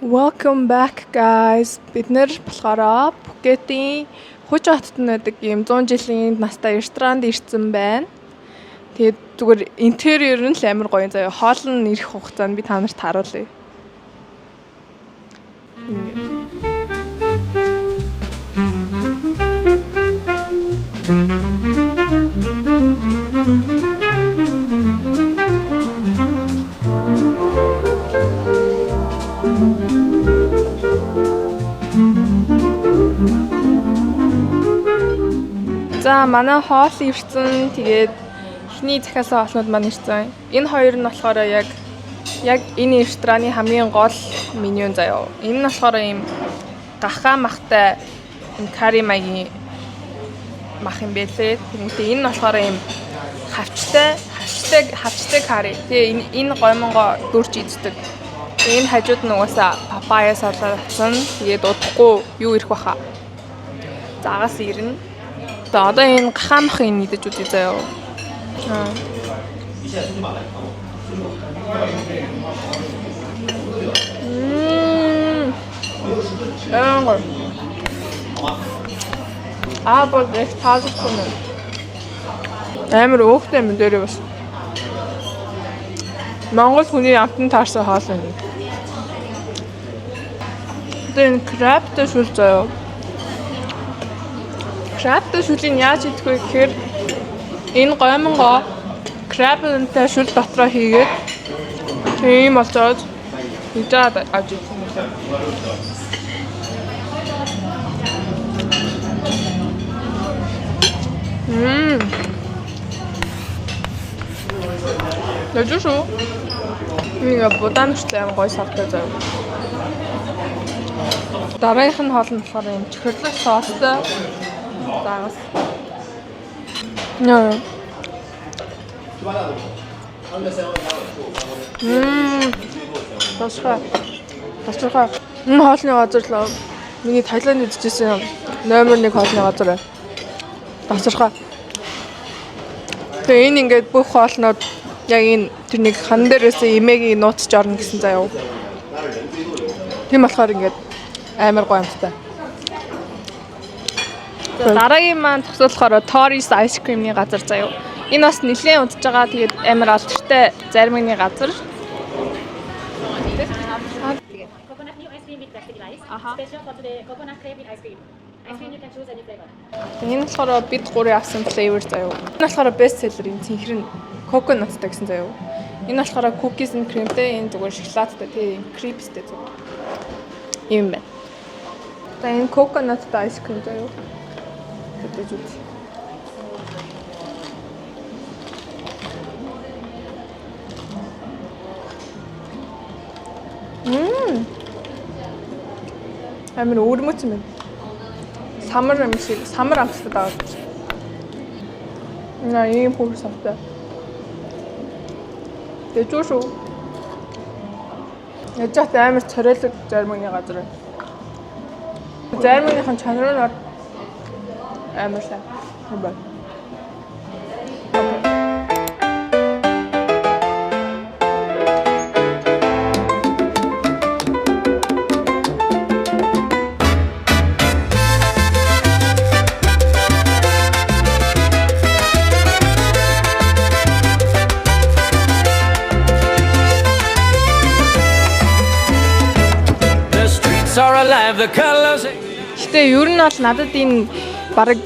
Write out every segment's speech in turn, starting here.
Welcome back guys. Бид нэр болохоор Пхукетийн Хуж хотод нэдэг юм 100 жилийн настай ресторанд ирсэн байна. Тэгээд зүгээр интерьер нь л амар гоё заяа. Хоол нь ирэх хугацаанд би та нарт харуулъя. За манай хоол ирсэн. Тэгээд эхний захиалсан хоолнууд маань ирсэн. Энэ хоёр нь болохоор яг энэ рестораны хамгийн гол меню заяа. Энэ нь болохоор ийм гахаа махтай карри маягийн мах юм бэлээ. Тэгмээ энэ нь болохоор ийм хавчтай карри. Тэгээ энэ гомонго дурж иддэг. Энэ хажууд нь угаасаа папая салаатсан. Тэгээд удахгүй юу ирэх баха. Загаас ирнэ. Одоо энэ гахаа махыг идэж үзье заяа. Бол их таалагдсан. Амар өөхтэй юм дээрээ бас. Монгол хүний амтан таарсан хоол юм. Энэ крабтай шүл заяа. Крабтай шүлийг яаж идэх вэ гэхээр энэ гомонго крабтай шүл дотроо хийгээд тийм болцоод идээд авч идэх юм байна. Тэжүү шүү. Нэг будаан хүртэл амар гоё савтай зав. Дараагийнх нь хоол нь болохоор юм чихэрлэг соостой. Загас. Яа. Тасрах. Энэ хоолны газар л миний Таиланд үзчихсэн номер 1 хоолны газар байна. Тасрах. Тэгээ энэ ингээд бүх хоолнууд яг энэ тэр нэг хан дээрээс эмээгийн нууцж орно гэсэн заяа. Тийм болохоор ингээд амар гоё амттай. Дараагийн маань тусалахаар Tories ice cream-ийн газар заяа. Энэ бас нэлээд удаж байгаа. Тэгээд амар алдартай заримны газар. Coconut new ice cream with plastic rice. Special for today, coconut crave with ice cream. Ice cream you can choose any flavor. Энэ болохоор бид гурийн авсан flavor заяа. Энэ болохоор best seller энэ цэнхэр нь coconutтай гэсэн заяа. Энэ болохоор cookies and creamтэй, энэ зүгээр шоколадтай тийм crispy заяа. Ийм байна. Тэгээ энэ coconutтай ice cream заяа. Тэгэж үз. Амар өөрмөц юм. Самар амттай даа. Ийм бүр савтай. Тэжүү шүү. Яжат амар цорилог зармын газар. Зармынхын чанар нь амар сайн. Хөөе. Гэтэ ер нь бол надад энэ бараг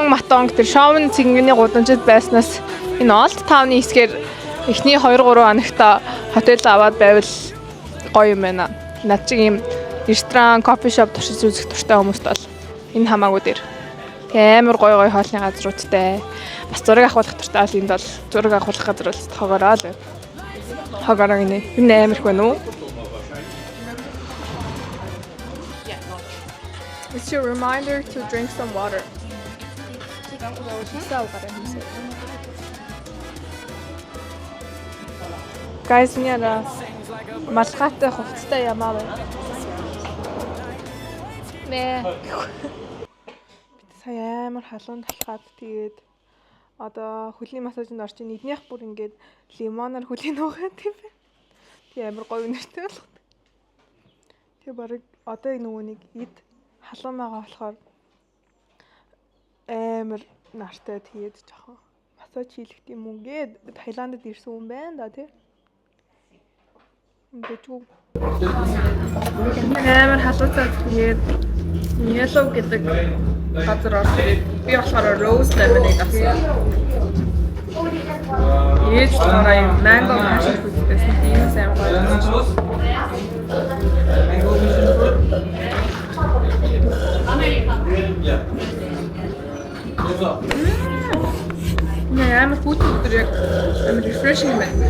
батон тэр шоуны цэнгний гудамжид байснаас энэ Old Town-ы хэсгээр эхний 2-3 хоногт хотел аваад байвал гоё юм байна. Над чиг юм ресторан, кофе шоп туршиж үзэх туртай хүмүүст бол энэ хамаагүй дээр. Амар гоё хоолны газруудтай. Бас зураг авах туртай бол энд бол зураг авах газар бол хогороо л. Хогороо гинэ. Энэ амар их байна уу? It's your reminder to drink some water. Guys, няра малгайтай хувцастай ямаа байна. Нэ. Бид сая амар халуун талхаад тэгээд одоо хөлийн массажинд орчин эднийх бүр ингээд лимоноор хөлийн уугаад тийм бэ. Амар гоё нэртэй л. Тэгээ барыг одоо яг нөгөө нэг эд халуун байгаа болохоор амар нартай тэгээд жоохон массаж хийлгэх юм уу гээд Таиландд ирсэн хүн байна да тий. Мэдээгүй. Амар халуутай тэгээд Yellow гэдэг газар орсон. Би болохоор Rose lemonade авсан. Ээж болохоор mango passion fruit гэсэн тийм сайн гоё. Амар фуд өдөр яг амар refreshing юм байна.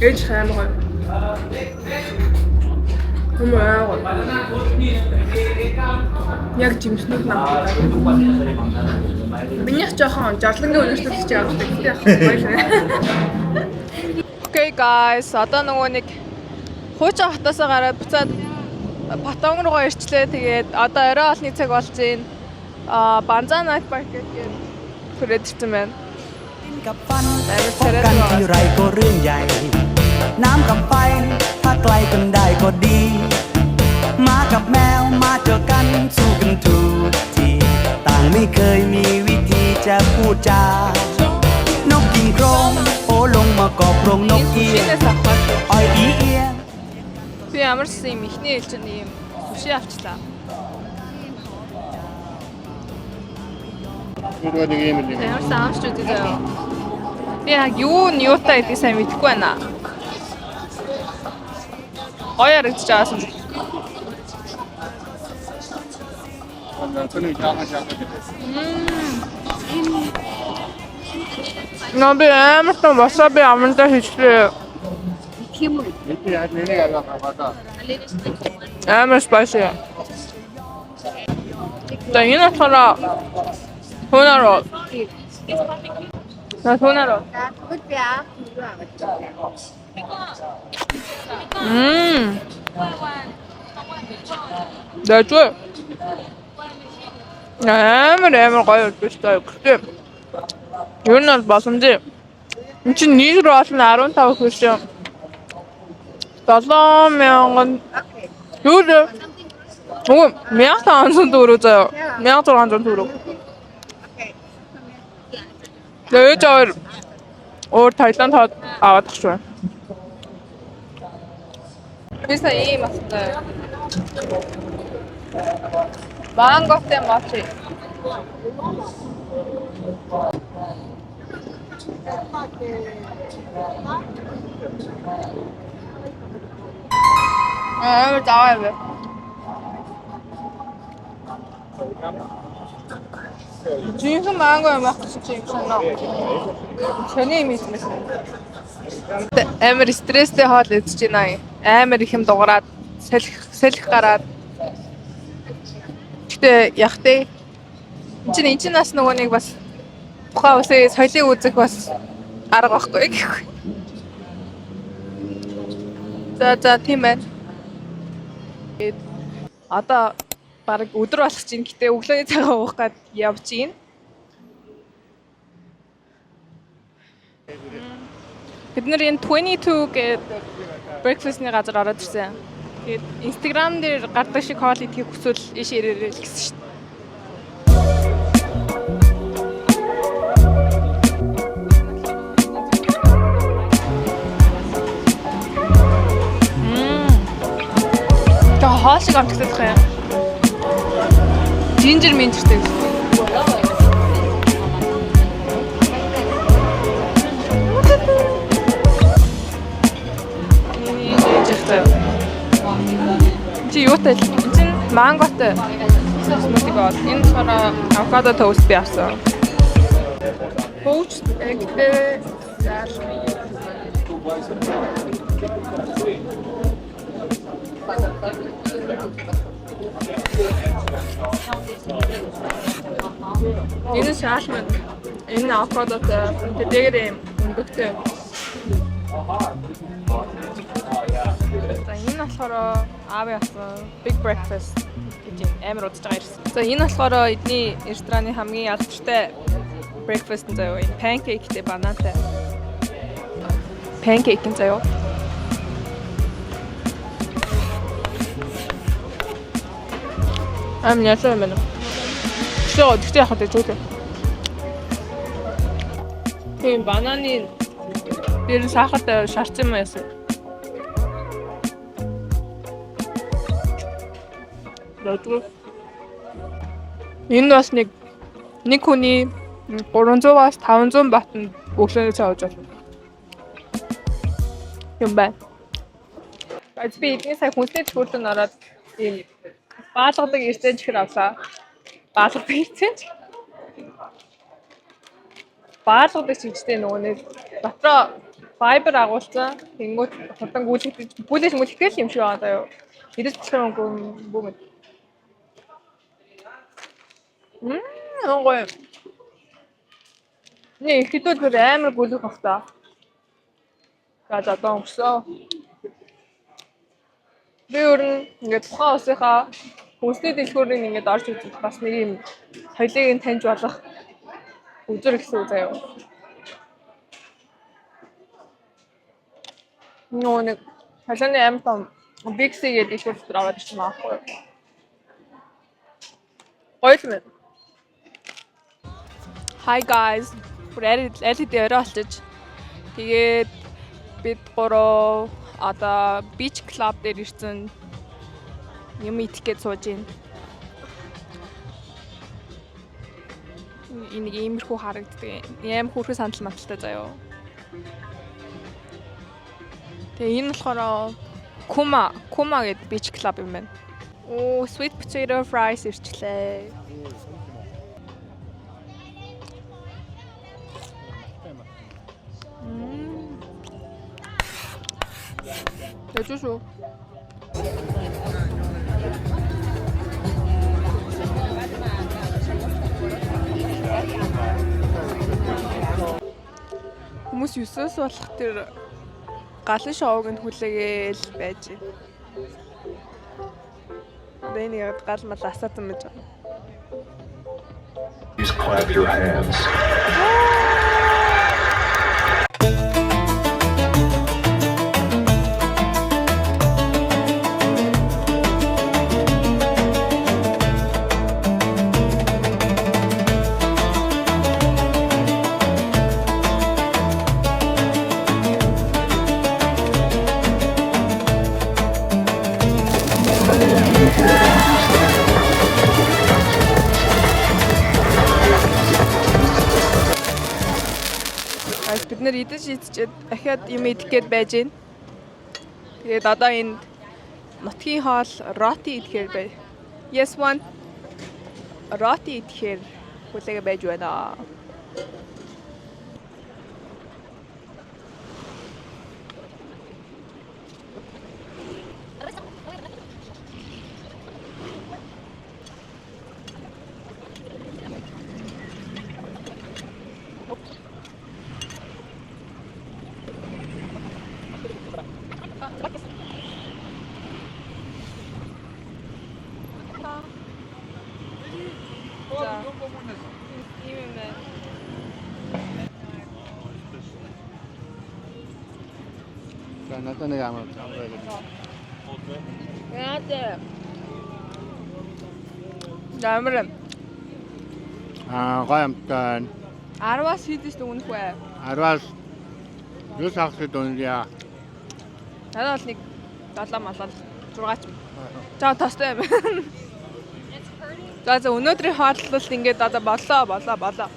Ээж хайр гоё. Яг жимснэг намтай. Минийх жоохон жарлангийн өнөшлөлж явдаг тийм яг гоё. Okay guys, одоо нөгөө нэг хуучин хотоосоо гараад буцаад Паттон руугаа ирчлээ. Тэгээд одоо орой олны цаг болж байна. Банзан Night Market гэдэг хүрээд ирсэн байна. กับฟันพบกันที่ไรก็เรื่องใหญ่น้ำกับไฟถ้าไกลกันได้ก็ดีหมากับแมวมาเจอกันสู้กันทุกทีต่างไม่เคยมีวิธีจะพูดจานกกินโครงโอลงมาเกาะโครงนกเอียอ้อยอีเอีย Би ямар ч юм ихний ээлжинд ийм суши авчлаа. Өөрөө нэг юм нэг. Ямар ч амарч үзээ. Би яг юутай гэдгийг сайн мэдэхгүй байна. Гоё харагдаж байгаас юм. Тэний жаахан гэдэг. Ноби амар том васаби аманда хийчлээ. Нэг яг нэг аваад. Амар spicy. Тэний хара Хунаро. Хунаро. Дэжгүй. Амар гоё өстэй. Гэхдээ юу нь боломжтой. Энд чинь нийлрүү олон 15 хүрсэн. 7,000 юу вэ? Оо, 1500 төгрөг заяа. 1600 төгрөг. Тэгээд өөр Таиланд хот аваад авч байна. Бисаа ийм астай. Манготой мочи. Давай бе. Жинхэнэ манго юм аа чи юм нөө. Тэний юм иймээс. Амар стресстэй хоол идэж байна. Амар их юм дуграад салхи гараад. Гэтэ яг тэ энэ чинь нас нөгөө нэг бас тухайн үсээ соёлыг үзэх бас арга байхгүй гэх. За тийм байна. Одоо бараг өдөр болох чинь гэтээ өглөөний цагаа уух гээд явж гин. Бид нэр энэ 22 гэдэг breakfast-ны газар ороод ирсэн. Тэгээд Instagram дээр гардаг шиг хоол идэхийг хүсвэл ийш ирээрэй л гэсэн шүү дээ. Хоол шиг амтгах юм. Ginger минжтэй. Чи юутай л чинь манготой смути гоо. Энэ болохоор авокадо тост би авсан. Poached egg-тэй энэ шашлман энэ авокадотой тэгээд юм өндөгтэй. За энэ болохоор аав яасан big breakfast гэж амар удаж байгаа ирсэн. За энэ болохоор эдний рестораны хамгийн алдартай breakfast заяа. Энэ pancake-тэй банантай. Pancake заяа. Яасан юм бэ? Тэгтээ яхад зүгтэй. Тийм бананы дээр сахартай шарцсан юм яасан. Энэ бас нэг хүний 300-аас 500 бат өглөөний цай ууж байна. Юм байна. Բայց би эдний сая хүнсний төхөөрөнд ороод ийм баалгадаг ирсэн чихэр авлаа. Баалгадаг ирсэн ч. Баалгадаг чигчтэй нөгөө нэг дотроо файбер агуулсан. Тэнгүүт хурдан гүйлэж мөлхтэй юм шиг байгаа даа юу. Ирэх чинь бүүмэд. Ой. Nee, ихэдүүд бүр амар гүйлэх багтаа. За одоо өнгөсөө. Би өөр ингээд тухайн усынхаа хүнсний дэлгүүрийг ингээд орж үзэх бас нэг юм соёлыг таньж болох үзүр гэсэн үг заяа. Нөө нэг халааны амар том бикси гэдэг дэлгүүр дотор аваад ирсэн аахгүй. Гоёлмэн. Hi guys. Элэд өрөө олчиж. Тэгээд бид гурав одоо beach club дээр ирсэн юм идэх гэж сууж байна. Энэ иймэрхүү харагддаг. Ийм хүрхэ сандал маталтай заяа. Тэгээ энэ болохоор Kuma гэдэг beach club юм байна. Оо, sweet potato fries ирчлээ. Яжушо. Хүмүүс юусаас болох тэр галын шоуг нь хүлээгээл байж байна. Энийг гал мал асаatan байж байгаа. Please clap your hands. Бид нэр идэж идчихэд дахиад юм идэх гээд байж байна. Тэгээд одоо энэ нутгийн хоол роти идэхээр бай. Yes one роти идэхээр хүлээгээ байж байна. 나도 내가 아마 Яагаад? Ямарм. 가염단 10-аас хийдэж дүнх бай. 10-аас 9 хагас дүнлээ. Надад бол нэг 7 малал 6 ч. За тостой юм. За өнөөдрийн хооллолт ингээд одоо болоо.